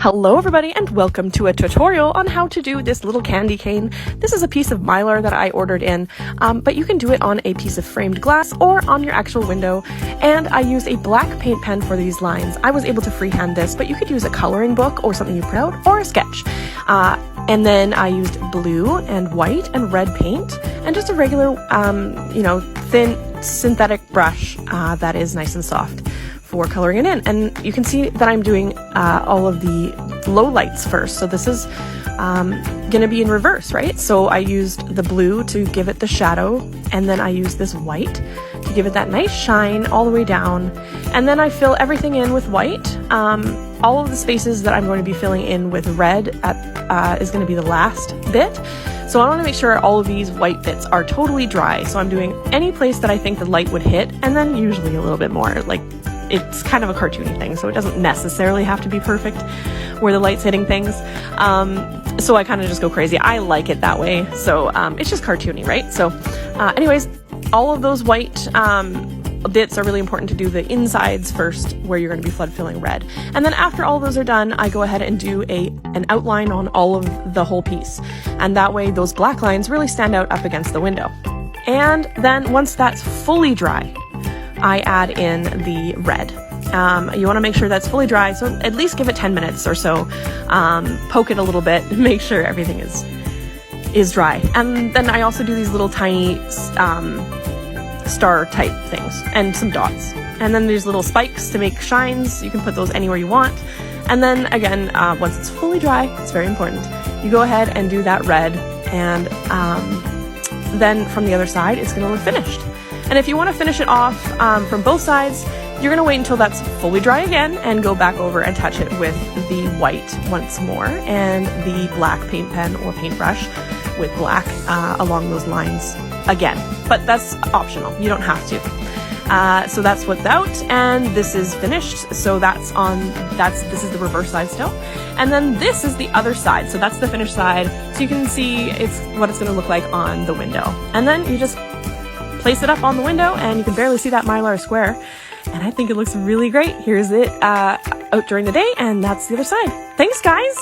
Hello everybody and welcome to a tutorial on how to do this little candy cane. This is a piece of Mylar that I ordered in, but you can do it on a piece of framed glass or on your actual window. And I used a black paint pen for these lines. I was able to freehand this, but you could use a coloring book or something you print out or a sketch. And then I used blue and white and red paint and just a regular, thin synthetic brush that is nice and soft for coloring it in. And you can see that I'm doing all of the low lights first. So this is gonna be in reverse, right? So I used the blue to give it the shadow, and then I used this white to give it that nice shine all the way down. And then I fill everything in with white. All of the spaces that I'm going to be filling in with red is going to be the last bit. So I want to make sure all of these white bits are totally dry. So I'm doing any place that I think the light would hit, and then usually a little bit more. Like, it's kind of a cartoony thing, so it doesn't necessarily have to be perfect where the light's hitting things. So I kind of just go crazy. I like it that way. So it's just cartoony, right? So anyways, all of those white bits are really important to do the insides first, where you're going to be flood filling red. And then after all those are done, I go ahead and do an outline on all of the whole piece. And that way those black lines really stand out up against the window. And then once that's fully dry, I add in the red. You want to make sure that's fully dry, so at least give it 10 minutes or so. Poke it a little bit, make sure everything is dry. And then I also do these little tiny star type things and some dots. And then there's little spikes to make shines. You can put those anywhere you want. And then again, once it's fully dry, it's very important, you go ahead and do that red, and then from the other side, it's going to look finished. And if you want to finish it off from both sides, you're going to wait until that's fully dry again and go back over and touch it with the white once more and the black paint pen or paintbrush with black along those lines again. But that's optional. You don't have to. So that's what's out, and this is finished. So this is the reverse side still. And then this is the other side. So that's the finished side. So you can see what it's going to look like on the window. And then you just place it up on the window, and you can barely see that Mylar square, and I think it looks really great. Here's it out during the day, and that's the other side. Thanks, guys!